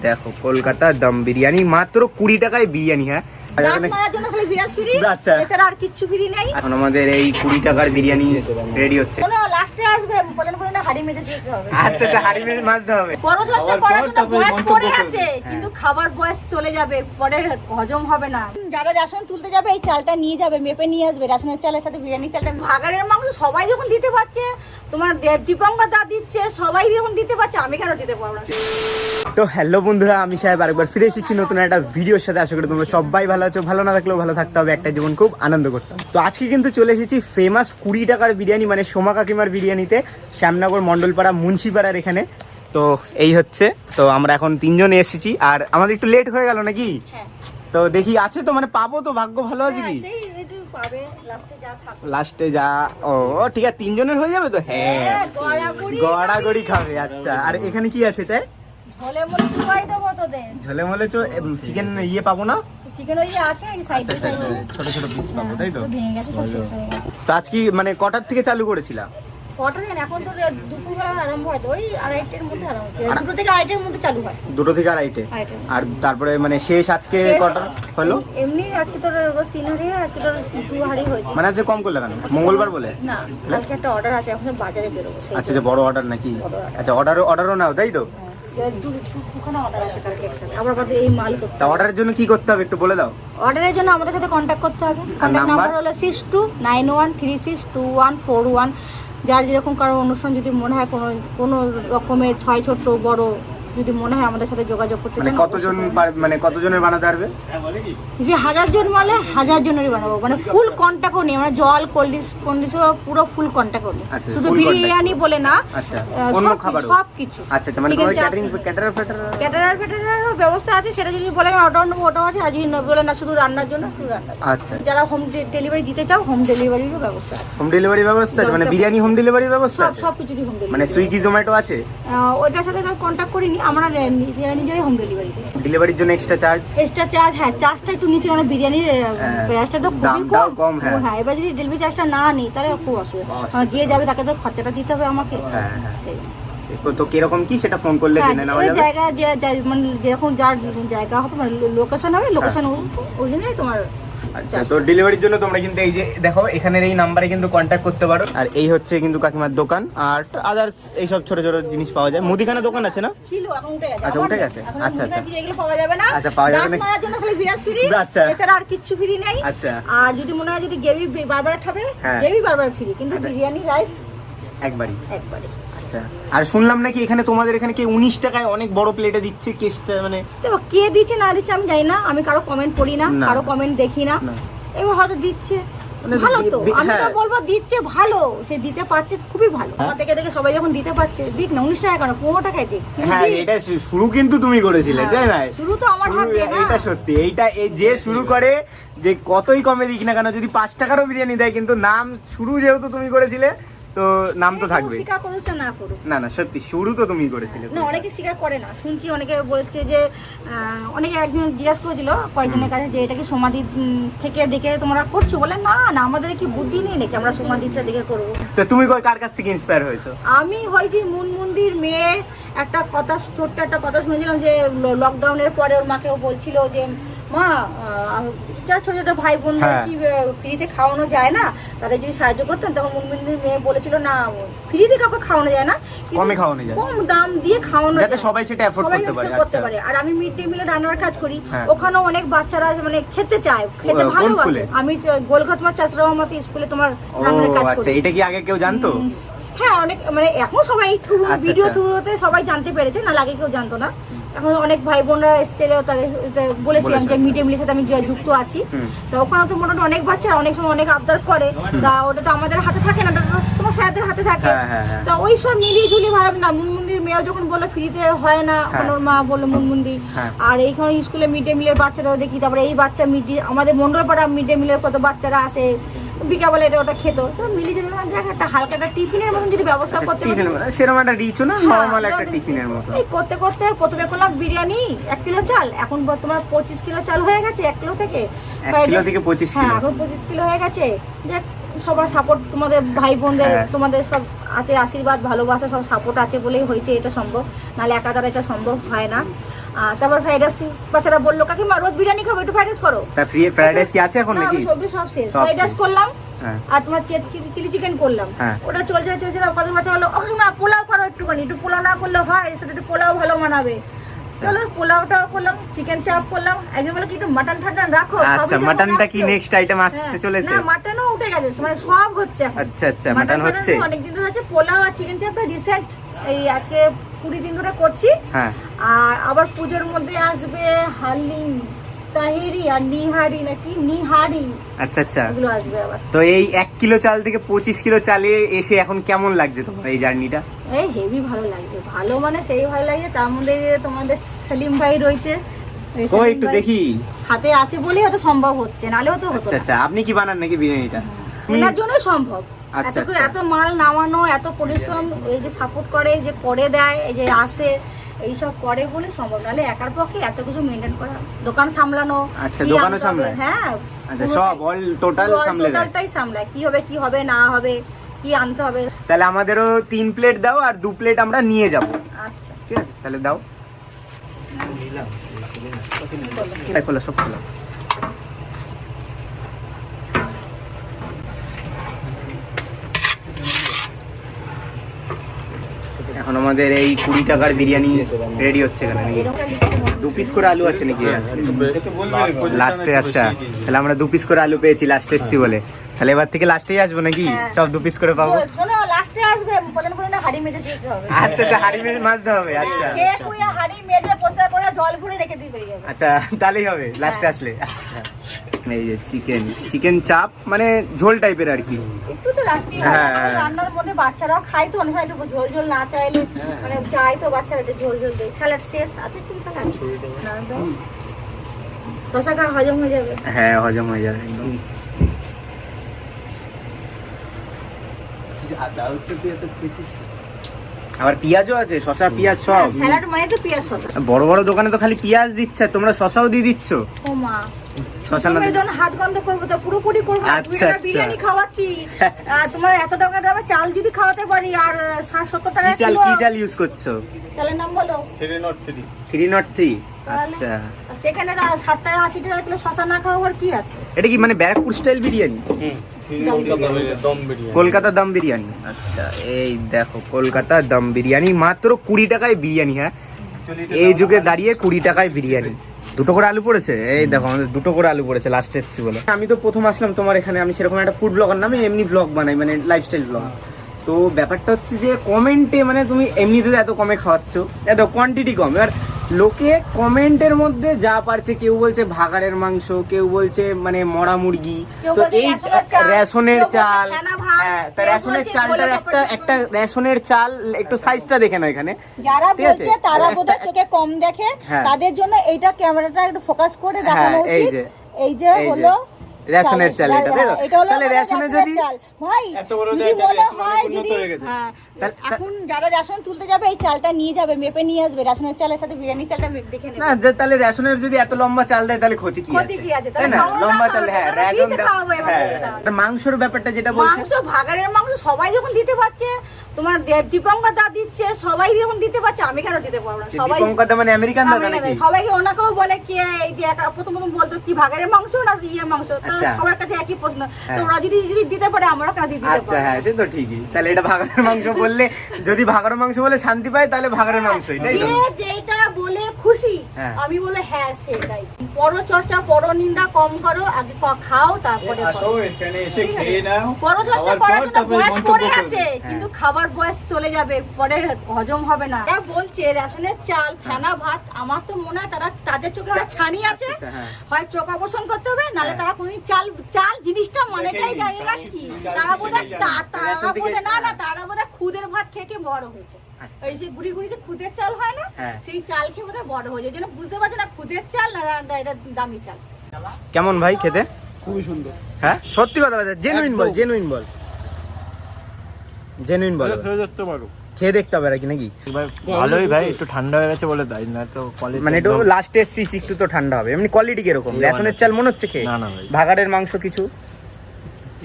দেখো কলকাতা দম বিরিয়ানি মাত্র 20 টাকায় বিরিয়ানি। হ্যাঁ আচ্ছা, আর কিচ্ছু ফ্রি নেই। এখন আমাদের এই 20 টাকার বিরিয়ানি রেডি হচ্ছে। লাস্টে আসবে হাড়ি মেজে দিতে হবে। আচ্ছা আচ্ছা, হাড়ি মেজে মাছতে হবে। বড় সচ্চা করার জন্য বয়স পড়ে আছে, কিন্তু খাবার বয়স চলে যাবে, পরে হজম হবে না। যারা রেশন তুলতে যাবে এই চালটা নিয়ে যাবে, মেপে নিয়ে আসবে। রেশনের চালের সাথে বিরিয়ানি চালটা, ভাগাড়ের মাংস সবাই যখন দিতে পারছে, তোমার দীপঙ্কর দা দিচ্ছে, সবাই যখন দিতে পারছে, আমি কেন দিতে পারবো না? তো হ্যালো বন্ধুরা, আমি সাহেব আরেকবার ফিরে এসেছি নতুন একটা ভিডিওর সাথে। আশা করি তোমরা সবাই ভালো আছো। ভালো না থাকলেও ভালো থাকতে হবে, একটা জীবন খুব আনন্দ করতাম। তো আজকে কিন্তু চলে এসেছি ফেমাস 20 টাকার বিরিয়ানি, মানে সোমা কাকিমার বিরিয়ানিতে, শ্যামনগর মন্ডলপাড়া মুন্সিপাড়ার এখানে। তো এই হচ্ছে, তো আমরা এখন 3 জন এসেছি, আর আমাদের একটু লেট হয়ে গেল নাকি? তো দেখি আছে তো, মানে পাবো তো, ভাগ্য ভালো আছে কি? লাস্টে যা ও ঠিক আছে, 3 জনের হয়ে যাবে তো। হ্যাঁ, গড়াগড়ি খাবে। আচ্ছা, আর এখানে কি আছে? এটা ঝোলে মোলে চিকেন ইয়ে পাবো না? ছোট ছোট পিস পাবো, তাই তো? তো আজকে মানে কটার থেকে চালু করেছিলাম? এখন তো দুপুরবেলা আরম্ভ হয়, তো ওই 2:30-এর মধ্যে আরম্ভ হয়, 2 থেকে 2:30-এর মধ্যে চালু হয়। 2 থেকে 2:30। আর তারপরে মানে শেষ আজকে কটা হলো? এমনি আজকে তোর রোজ 3 হাঁড়ি, আজকে তোর 2 হাঁড়ি হয়েছে। মানে আজকে কম করলে কেন? মঙ্গলবার বলে না, আজকে একটা অর্ডার আছে, এখন বাজারে বেরোবো। আচ্ছা, যে বড় অর্ডার নাকি? আচ্ছা, অর্ডারও নাও, তাই তো? অর্ডারের জন্য কি করতে হবে একটু বলে দাও। অর্ডারের জন্য আমাদের সাথে কন্ট্যাক্ট করতে হবে। কন্ট্যাক্ট নাম্বার হলো 6291362141। যার যেরকম কারো অনুষ্ঠান যদি মনে হয়, কোনো রকমের ছয় ছোট বড় যদি মনে হয়, আমাদের সাথে যোগাযোগ করতে চান। মানে কতজনের বানাতে পারবে? যদি 1000 জন বলে 1000 জনেরই বানাবো, মানে ফুল কন্ট্যাক্টও নেই, মানে জল কোল্ড ড্রিঙ্কস পুরো ফুল কন্ট্যাক্টও নেই। শুধু বিরিয়ানি বলে না, আচ্ছা অন্য খাবার সবকিছু। আচ্ছা, মানে ক্যাটারার ব্যবস্থা আছে, সেটা যদি বলেন অর্ডার নেবো, ওটাও আছে। আজই বলে না, শুধু রান্নার জন্য শুধু রান্না। আচ্ছা, যারা হোম ডেলিভারি দিতে চাও, হোম ডেলিভারিরও ব্যবস্থা আছে। হোম ডেলিভারি ব্যবস্থা আছে, মানে বিরিয়ানি হোম ডেলিভারি ব্যবস্থা আছে? সবকিছুরই হোম ডেলিভারি, মানে সুইগি জোম্যাটো আছে? ওইটার সাথে কন্ট্যাক্ট করিনি আমরা, নিজেরাই হোম ডেলিভারি দিই। ডেলিভারির জন্য এক্সট্রা চার্জ? হ্যাঁ, চার্জটা একটু নিচে, কারণ বিরিয়ানির প্রাইসটা তো খুবই কম। হ্যাঁ, এবার যদি ডেলিভারি চার্জটা না নিই, তাহলে খুব অসুবিধা। যে যাবে তাকে তো খরচাটা দিতে হবে আমাকে। সেই তো কিরকম কি সেটা ফোন করলে জেনে নেওয়া যাবে? জায়গা মানে যেরকম যার জায়গা হবে, মানে লোকেশন হবে, লোকেশন ওইখানেই তোমার। আচ্ছা, তো ডেলিভারির জন্য তোমরা কিন্তু এই যে দেখো, এখানের এই নাম্বারে কিন্তু কন্ট্যাক্ট করতে পারো। আর এই হচ্ছে কিন্তু কাকিমার দোকান, আর আদার্স এইসব ছোট ছোট জিনিস পাওয়া যায়। মুদিখানা দোকান আছে না? ছিল, এখন উঠে গেছে। আচ্ছা, উঠে গেছে। আচ্ছা আচ্ছা, এগুলো পাওয়া যাবে না। আচ্ছা, পাওয়া যাবে না, মারার জন্য খালি বিরাজ ফ্রি। আচ্ছা, এছাড়া আর কিচ্ছু ফ্রি নেই। আচ্ছা, আর যদি মনে হয় যদি গ্রেভি বারবার খাবে, গ্রেভি বারবার ফ্রি, কিন্তু বিরিয়ানি রাইস একবারই। আচ্ছা, আর শুনলাম নাকি এখানে তোমাদের এখানে কি 19 টাকায় অনেক বড় প্লেটে দিচ্ছে কেসটা? মানে তো কে দিচ্ছে না দিচ্ছে আমি জানি না, আমি কারো কমেন্ট পড়ি না, কারো কমেন্ট দেখি না। এবার হয়তো দিচ্ছে ভালো, তো আমি তো বলবো দিচ্ছে ভালো, সে দিতে পারছে খুবই ভালো। আমার দেখে দেখে সবাই যখন দিতে পারছে, দিক না, 19 টাকা কেন, 15 টাকায় দিক। হ্যাঁ, এটা শুরু কিন্তু তুমি করেছিলে, তাই না? শুরু তো আমার হাতে না। এটা সত্যি, এইটা যে শুরু করে, যে কতই কমে দিক না কেন, যদি 5 টাকারও বিরিয়ানি দেয়, কিন্তু নাম শুরু যেহেতু তুমি করেছিলে, তো নাম তো থাকবে। স্বীকার করেছে না করুক, না সত্যি শুরু তো তুমি করেছিলে। না, অনেকে স্বীকার করে না, শুনছি অনেকে বলছে যে, অনেকে একজন জিজ্ঞাসা করেছিল কয়েকজনের কাছে যে এটা কি সমাধি থেকে দেখে তোমরা করছো, বলে না না, আমাদের কি বুদ্ধি নেই নাকি আমরা সমাধিটা দেখে করবো। তো তুমি কার কাছ থেকে ইন্সপায়ার হয়েছো? আমি হয়েছি মুনমুন্দির মেয়ে। একটা কথা, ছোট্ট একটা কথা শুনেছিলাম যে লকডাউনের পরে ওর মাকেও বলছিল যে, মা যারা ছোট ছোট ভাই বোনদের কি ফ্রিতে খাওয়ানো যায় না, তাদের যদি সাহায্য করতেন। তখন মুনমুন্দির মেয়ে বলেছিল, না ফ্রিতে কাউকে খাওয়ানো যায় না, কমে খাওয়ানো যায়, কম দাম দিয়ে খাওয়ানো যায়, যাতে সবাই সেটা এফোর্ড করতে পারে। আর আমি মিড ডে মিলে রান্নার কাজ করি, ওখানেও অনেক বাচ্চারা মানে খেতে চায়, খেতে ভালোবাসে। আমি গোলঘাটমার চাষরাবামতি স্কুলে তোমার রান্নার কাজ করি। আচ্ছা, এটা কি আগে কেউ জানতো? হ্যাঁ, অনেক, মানে এখন সবাই ভিডিও থ্রুতে সবাই জানতে পেরেছে, না লাগে কেউ জানতো না। এখন অনেক ভাই বোনরা এসেছিল, তাদের বলেছিলাম যে মিড ডে মিলের সাথে আমি যুক্ত আছি। তো ওখানে তো মোটামুটি অনেক বাচ্চারা অনেক সময় অনেক আবদার করে, তা ওটা তো আমাদের হাতে থাকে না, তোমার স্যারদের হাতে থাকে। তো ওই সব মিলিয়ে ঝুলিয়ে ভাব না, মুনমুন্দির মেয়েও যখন বললো ফ্রিতে হয় না, ওর মা বললো মুনমুন্দি। আর এইখানে স্কুলে মিড ডে মিলের বাচ্চারাও দেখি, তারপরে এই বাচ্চা আমাদের মন্ডলপাড়া মিড ডে মিলের কত বাচ্চারা আসে, বিকাবেলা এটা ওটা খেত। তো মিলি যদি একটা হালকা একটা টিফিনের মতন যদি ব্যবস্থা করতে পারি, সেরকম একটা রিচও না, নরমাল একটা টিফিনের মতো। এই করতে করতে প্রথমে করলাম বিরিয়ানি 1 কিলো চাল, এখন বর্তমানে 25 কিলো চাল হয়ে গেছে। 1 কিলো থেকে 1 কিলো থেকে 25 কিলো, এখন 25 কিলো হয়ে গেছে। দেখ, সবার সাপোর্ট, তোমাদের ভাই বোনদের, তোমাদের সব আছে আশীর্বাদ, ভালোবাসা, সব সাপোর্ট আছে বলেই হয়েছে এটা সম্ভব, নাহলে একা দ্বারা এটা সম্ভব হয় না। তারপর ফ্রাইড রাইস বাচ্চারা বললো কাকিমা রোজ বিরিয়ানি খাবো, একটু ফ্রাইড রাইস করো। তা ফ্রাইড রাইস কি আছে এখন না, নাকি? সবজি সব শেষ। সব ফ্রাইড রাইস শেষ। করলাম হ্যাঁ। আর তোমার চিলি চিকেন করলাম। হ্যাঁ। ওটা চলছে কত বাচ্চা বললো ও কাকিমা পোলাও করো একটুখানি, একটু পোলাও না করলে হয়, এর সাথে একটু পোলাও ভালো মানাবে। চলো পোলাওটাও করলাম, চিকেন চাপ করলাম। একজন বলে কি একটু মাটন ঠান্ডা রাখো। আচ্ছা, মাটনটা কি নেক্সট আইটেম আসতে চলেছে? না, মাটনও উঠে গেছে, মানে সব হচ্ছে এখন। আচ্ছা, মাটন হচ্ছে অনেকদিন ধরে হচ্ছে। পোলাও আর চিকেন চাপটা রিসেন্ট এই আজকে 20 দিন ধরে করছি। হ্যাঁ। আর আবার পুজোর মধ্যে আসবে হালিম, তাহিরি আর নিহারি নাকি নিহারি, আচ্ছা এগুলো আসবে আবার। তো এই 1 কিলো চাল থেকে 25 কিলো চালে এসে এখন কেমন লাগছে তোমার এই জার্নিটা? এই হেভি ভালো লাগছে, ভালো মানে সেই ভালো লাগছে। তার মধ্যে যে তোমাদের সেলিম ভাই রয়েছে, এই ও সেলিম একটু ভাই দেখি। সাথে আছে বলেই হয়তো সম্ভব হচ্ছে, নাহলে হতো হতো না। আচ্ছা, আপনি কি বানান নাকি বিরিয়ানিটা? এনার জন্যই সম্ভব। আচ্ছা, এত মাল নামানো, এত পরিশ্রম, এই যে সাপোর্ট করে, যে করে দেয়, এই যে আসে, এইসব করে বলে সম্ভব, নাহলে একার পক্ষে এত কিছু মেনটেন করা, দোকান সামলানো। আচ্ছা, কি দোকানও আনতে হবে, সামলায়? হ্যাঁ। আচ্ছা, সব অল টোটাল সামলে দেয়? টোটালটাই সামলায়, কি হবে না হবে, কি আনতে হবে। তাহলে আমাদেরও 3 প্লেট দাও আর 2 প্লেট আমরা নিয়ে যাব। আচ্ছা, ঠিক আছে, তাহলে দাও। খোলা, সব খোলা। এখন আমাদের এই 20 টাকার বিরিয়ানি রেডি হচ্ছে এখানে নাকি? 2 পিস করে আলু আছে নাকি লাস্টে? আচ্ছা, তাহলে আমরা 2 পিস করে আলু পেয়েছি লাস্টে এসছি বলে। তাহলে এবার থেকে লাস্টেই আসবো নাকি? হ্যাঁ। সব 2 পিস করে পাবো? শোনো, লাস্টে আসবে প্রধান করে না, হাড়ি মেজে দিতে হবে। আচ্ছা, হাড়ি মেজে মাজতে হবে। আচ্ছা খেয়ে খুয়ে হাড়ি মেজে পোষা করে জল ভরে রেখে দিয়ে বেরিয়ে যাবে। আচ্ছা, তাহলেই হবে লাস্টে আসলে। আচ্ছা, এই যে চিকেন চাপ মানে ঝোল টাইপের আর কি। একটু তো রাত্রি হ্যাঁ। রান্নার মধ্যে বাচ্চারাও খায় তো, অনেক সময় একটু ঝোল ঝোল না চাইলে মানে চাই তো বাচ্চারা একটু ঝোল ঝোল দেয়। স্যালাড শেষ আছে, কি স্যালাড? রসা খাওয়া হজম হয়ে যাবে। হ্যাঁ, হজম হয়ে যাবে একদম। আবার পেঁয়াজও আছে, শসা পেঁয়াজ সব। স্যালাড মানে তো পেঁয়াজ শসা। বড় বড় দোকানে তো খালি পেঁয়াজ দিচ্ছে, তোমরা শসাও দিয়ে দিচ্ছ? ও মা, শসা না তুমি দিলে- যখন হাত বন্ধ করবো তো পুরোপুরি করবো না। আচ্ছা, তুমি বিরিয়ানি খাওয়াচ্ছি আর তোমার এত টাকা দামে চাল যদি খাওয়াতে পারি আর 60-70 টাকা কি চাল ইউজ করছো? চালের নাম বলো। 303। আচ্ছা, আর সেখানে 60 টাকা 80 টাকা কিলো শসা না খাওয়ার কি আছে? এটা কি মানে ব্যারাকপুর স্টাইল বিরিয়ানি? কলকাতা দম বিরিয়ানি। আচ্ছা, এই দেখো কলকাতা দম বিরিয়ানি, মাত্র 20 টাকায় বিরিয়ানি। হ্যাঁ, এই যুগে দাঁড়িয়ে 20 টাকায় বিরিয়ানি। 2টো করে আলু পড়েছে, এই দেখো আমাদের 2টো করে আলু পড়েছে লাস্ট এসছি বলে। আমি তো প্রথম আসলাম তোমার এখানে, আমি সেরকম একটা ফুড ব্লগার না, আমি এমনি ব্লগ বানাই, মানে লাইফস্টাইল ব্লগ। তো ব্যাপারটা হচ্ছে যে কমেন্টে মানে তুমি এমনিতে এত কমে খাওয়াচ্ছ, এত কোয়ান্টিটি কম। এবার লোকে কমেন্টের মধ্যে যা পারছে, কেউ বলছে ভাগাড়ের মাংস, কেউ বলছে মানে মরা মুরগি, কেউ তো বলছে এই রেশনের চাল। হ্যাঁ, তা রেশনের চালটার একটা রেশনের চাল একটু সাইজটা দেখে নাও এখানে। যারা ঠিক আছে? বলছে তারা বোধহয় চোখে কম দেখে, হ্যাঁ। তাদের জন্য এইটা ক্যামেরাটা একটু ফোকাস করে দেখানো হ্যাঁ, এই উচিত। যে, এই যে হলো রেশনের চাল এটা, তাই তো? এটা হলো তাহলে রেশনে রেশনের যদি চাল। ভাই যদি মনে হয় যদি হ্যাঁ, এখন যারা রেশন তুলতে যাবে এই চালটা নিয়ে যাবে, মেপে নিয়ে আসবে, রেশনের চালের সাথে বিরিয়ানি চালটা দেখে নেবে। না, তাহলে রেশনের যদি এত লম্বা চাল দেয় তাহলে ক্ষতি কি ক্ষতি আছে? কি আছে? তাই তাহলে না, খাওয়ানো লম্বা না চাল। খাওয়ানো, হ্যাঁ, তাহলে রেশন ফ্রিতে খাওয়াবো এবার হ্যাঁ। থেকে। আর মাংসর ব্যাপারটা যেটা বলছে, মাংস ভাগাড়ের মাংস সবাই যখন দিতে পারছে, তোমার দীপঙ্কর দা দিচ্ছে, সবাই যখন দিতে পারছে, আমি কেন দিতে পারবো না? সবাই দীপঙ্কর মানে আমেরিকান দাদা নাকি? সবাইকে ওনাকেও বলে কি এই যে একটা প্রথম বলতো কি ভাগাড়ের মাংস না ইয়ে মাংস, তো আচ্ছা। সবার কাছে একই প্রশ্ন। হ্যাঁ। তো ওরা যদি দিতে পারে আমরা কেন দিতে আচ্ছা, পারবো? হ্যাঁ, সে তো ঠিকই। তাহলে এটা ভাগাড়ের মাংস বললে, যদি ভাগাড়ের মাংস বলে শান্তি পায়, তাহলে ভাগাড়ের মাংসই, তাই তো? যে যেটা বলে খুশি, হ্যাঁ। আমি বলে হ্যাঁ সেটাই। পরচর্চা পরনিন্দা কম করো, আগে খাও তারপরে করো। এখানে এসে খেয়ে নাও, পরচর্চা খাওয়ার করার পর জন্য তারপরে বয়স মন্তব্য পড়ে করবে। আছে, কিন্তু খাবার বয়স চলে যাবে, পরে হজম হবে না। তারা বলছে রেশনের চাল, ফেনা ভাত, আমার তো মনে হয় তাদের চোখে হয়তো ছানি আছে, আচ্ছা, হ্যাঁ। হয় চোখ অপারেশন করতে হবে, নাহলে হ্যাঁ। তারা কোনদিন চাল জিনিসটা মানেটাই জানে না কি। তারা বোধহয় রেশন থেকে- তারা বোধহয় খুদের ভাত খেয়ে বড় হয়েছে। আচ্ছা। ওই যে গুড়ি গুড়ি যে খুদের চাল হয় না, হ্যাঁ। সেই চাল খেয়ে বোধহয় বড় হয়েছে, ওই জন্য বুঝতে পারছে না খুদের চাল না এটা দামি চাল। কেমন ভাই খেতে? খুবই সুন্দর। হ্যাঁ, সত্যি কথা বল, জেনুইন বল, একদম। জেনুইন বল, জেনুইন বল। খেয়ে দেখতে হবে নাকি নাকি? ভালোই ভাই, একটু ঠান্ডা হয়ে গেছে বলে তাই, না তো কোয়ালিটি মানে একটু লাস্ট এসছিস, একটু তো ঠান্ডা হবে। এমনি কোয়ালিটি কিরকম? A1 রেশনের চাল মনে হচ্ছে খেয়ে? না, না ভাই। ভাগাড়ের মাংস কিছু?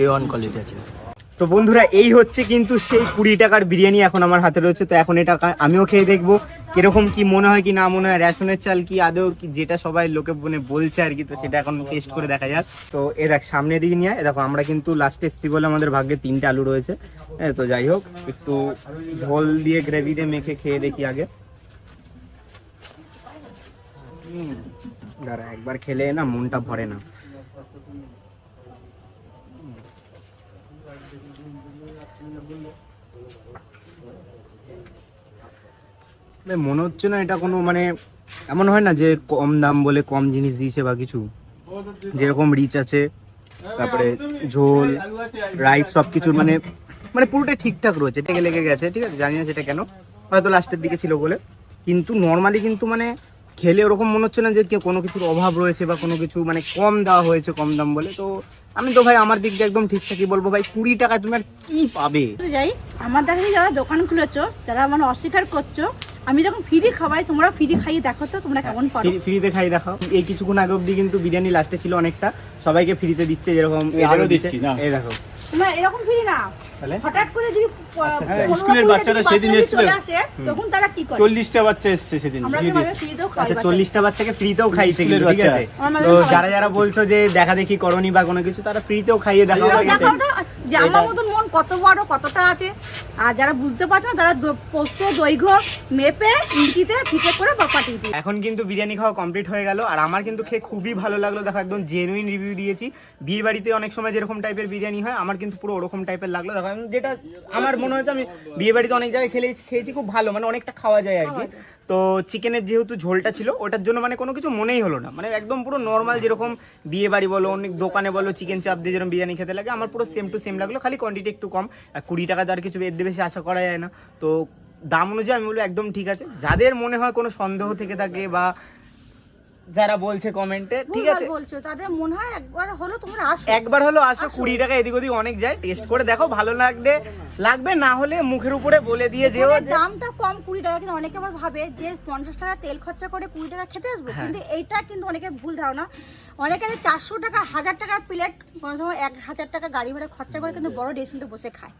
A1 কোয়ালিটি আছে। তো বন্ধুরা এই হচ্ছে কিন্তু সেই 20 টাকার বিরিয়ানি এখন আমার হাতে রয়েছে। তো এখন এটা আমিও খেয়ে দেখবো কিরকম কি মনে হয় কি না মনে হয়, রেশনের চাল কি আদৌ কি, যেটা সবাই লোকে বলছে আর কি। তো সেটা এখন টেস্ট করে দেখা যাক। তো এ দেখ সামনের দিকে নিয়ে দেখো, আমরা কিন্তু লাস্টে এসছি বলে আমাদের ভাগ্যে 3টে আলু রয়েছে। তো যাই হোক, একটু ঝোল দিয়ে গ্রেভি দিয়ে মেখে খেয়ে দেখি আগে। দাঁড়া, একবার খেলে না মনটা ভরে না। মনে হচ্ছে না এটা কোনো মানে এমন হয় না যে কম দাম বলে কম জিনিস দিয়েছে বা কিছু, যেরকম রিচ আছে, তারপরে ঝোল রাইস সবকিছু মানে মানে পুরোটাই ঠিকঠাক রয়েছে। টেকে লেগে গেছে, ঠিক আছে, জানি না সেটা কেন, হয়তো লাস্টের দিকে ছিল বলে। কিন্তু নর্মালি কিন্তু মানে খেলে ওরকম মনে হচ্ছে না যে কোনো কিছুর অভাব রয়েছে বা কোনো কিছু মানে কম দেওয়া হয়েছে কম দাম বলে। তো আমি তো ভাই আমার দিক দিয়ে একদম ঠিকঠাকই বলবো ভাই, 20 টাকা তুমি আর কি পাবে। যাই আমার দেখা যারা দোকান খুলেছো, যারা মানে অস্বীকার করছো, আমি যখন ফ্রি খাওয়াই তোমরা ফ্রি খাইয়ে দেখো তো তোমরা কেমন পারো। ফ্রিতে খাই দেখাও। এই কিছুক্ষণ আগে অব্দি কিন্তু বিরিয়ানি লাস্টে ছিল অনেকটা, সবাইকে ফ্রিতে দিচ্ছে, যেরকম আরো দিচ্ছি না। এই দেখো তোমরা এরকম ফ্রি না, তাহলে হঠাৎ করে যদি স্কুলের বাচ্চারা সেদিন এসেছিল, চলে আসে তখন তারা কি করে? 40টা বাচ্চা এসছে সেদিন। আমরা কিভাবে ফ্রিতেও খাই? আচ্ছা 40টা বাচ্চাকে ফ্রিতেও খাইছে কিন্তু, ঠিক আছে। আমার তো মাঝে যারা যারা বলছো যে দেখা দেখি করনি বা কোনো কিছু, তারা ফ্রিতেও খাইয়ে দেখাও, ঠিক আছে। দেখাও তো যে আমার মতন মন কত বড় কতটা আছে। আর যারা বুঝতে পারছো না তারা পোস্ত দৈর্ঘ্য মেপে ইঞ্চিতে ফিটে করে পাঠিয়ে দিই। এখন কিন্তু বিরিয়ানি খাওয়া কমপ্লিট হয়ে গেল, আর আমার কিন্তু খেয়ে খুবই ভালো লাগলো। দেখো একদম জেনুইন রিভিউ দিয়েছি। বিয়ে বাড়িতে অনেক সময় যেরকম টাইপের বিরিয়ানি হয়, আমার কিন্তু পুরো ওরকম টাইপের লাগলো। দেখো যেটা আমার মনে হচ্ছে, আমি বিয়ে বাড়িতে অনেক জায়গায় খেয়েছি, খুব ভালো, মানে অনেকটা খাওয়া যায় আর কি। তো চিকেনের যেহেতু ঝোলটা ছিল, ওটার জন্য মানে কোনো কিছু মনেই হলো না, মানে একদম পুরো নর্মাল যেরকম বিয়ে বাড়ি বলো অনেক দোকানে বলো চিকেন চাপ দিয়ে যেরকম বিরিয়ানি খেতে লাগে, আমার পুরো সেম টু সেম লাগলো, খালি কোয়ান্টিটি একটু কম। আর 20 টাকা তো আর কিছু এর বেশি আশা করা যায় না। তো দাম অনুযায়ী আমি বলবো একদম ঠিক আছে। যাদের মনে হয় কোনো সন্দেহ থেকে থাকে বা যারা বলছে কমেন্টে, ঠিক আছে, বলছো তাদের মনে হয় একবার হলো তোমরা আসো, একবার হলো আসো। 20 টাকা এদিক ওদিক অনেক যায়, টেস্ট করে দেখো, ভালো লাগবে না হলে মুখের উপরে বলে দিয়ে যেও যে দামটা কম 20 টাকা। কিন্তু অনেকে আবার ভাবে যে 50 টাকা তেল খরচা করে 20 টাকা খেতে আসবো, কিন্তু এইটা কিন্তু অনেকে ভুল ধারণা। অনেকে 400 টাকা 1000 টাকা প্লেট, কোনো সময় 1000 টাকা গাড়ি ভাড়া খরচা করে কিন্তু বড় রেস্টুরেন্টে বসে খায়,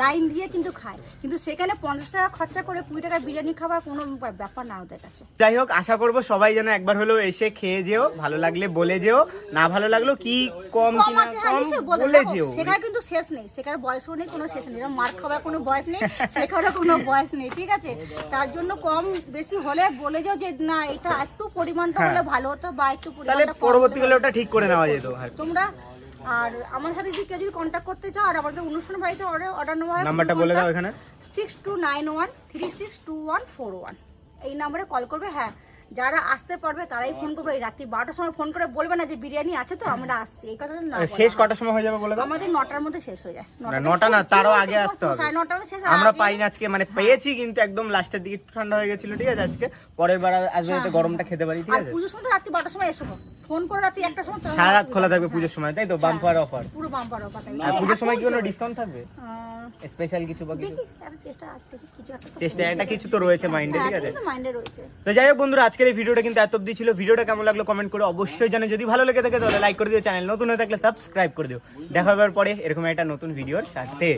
লাইন দিয়ে কিন্তু খায়। কিন্তু সেখানে 50 টাকা খরচা করে 20 টাকা বিরিয়ানি খাওয়ার কোনো ব্যাপার না ওদের কাছে। যাই হোক, আশা করবো সবাই যেন একবার হলেও এসে খেয়ে যেও, ভালো লাগলে বলে যেও, না ভালো লাগলো কি কম কি না কম বলে যেও। সেখানে কিন্তু শেষ নেই, সেখানে বয়সও নেই, কোনো শেষ নেই, মার খাওয়ার কোনো বয়স নেই, শেখারও কোনো বয়স নেই, ঠিক আছে। তার জন্য কম বেশি হলে বলে যাও যে না এটা একটু পরিমাণটা হলে ভালো হতো বা একটু তাহলে পরিমাণটা পরবর্তীকালে ওটা ঠিক করে নেওয়া যেত। তোমরা। আর আমার সাথে যদি কেউ যদি কন্ট্যাক্ট করতে চাও, আর আমাদের অনুষ্ঠান বাড়িতে অর্ডার নেওয়া হয়, নাম্বারটা বলে দাও এখানে, 6291362141। এই নম্বরে কল করবে। হ্যাঁ, যারা আসতে পারবে তারাই ফোন করবে। এই রাত্রি 12টার সময় ফোন করে বলবে না যে বিরিয়ানি আছে তো আমরা আসছি, এই কথাটা না। শেষ কটার সময় হয়ে যাবে বলে দাও। আমাদের 9টার মধ্যে শেষ হয়ে যায়। 9টা না, তারও আগে আসতে হবে। 9:30 মধ্যে শেষ। আমরা পাই না আজকে, মানে পেয়েছি কিন্তু একদম লাস্টের দিকে একটু ঠান্ডা হয়ে গেছিল, ঠিক আছে। আজকে পরের বার আসবে যাতে গরমটা খেতে পারি, ঠিক আর আছে। পুজোর সময় রাত্রি 12টার সময় এসো, ফোন করে রাত্রি 1টার সময় সারা রাত খোলা থাকবে পুজোর সময়, তাই তো? বাম্পার অফার পুরো বাম্পার অফার। আর পুজোর সময় কি কোনো ডিসকাউন্ট থাকবে স্পেশাল কিছু বা কিছু? চেষ্টা আছে কিছু একটা, চেষ্টা একটা কিছু তো রয়েছে মাইন্ডে, ঠিক আছে। মাইন্ডে রয়েছে। তো যাই হোক বন্ধুরা, আজকের এই ভিডিওটা কিন্তু এত অবধি ছিল। ভিডিওটা কেমন লাগলো কমেন্ট করে অবশ্যই জানাও। যদি ভালো লেগে থাকে তাহলে লাইক করে দিও, চ্যানেল নতুন হয়ে থাকলে সাবস্ক্রাইব করে দিও। দেখা হবে পরে এরকম একটা নতুন ভিডিওর সাথে।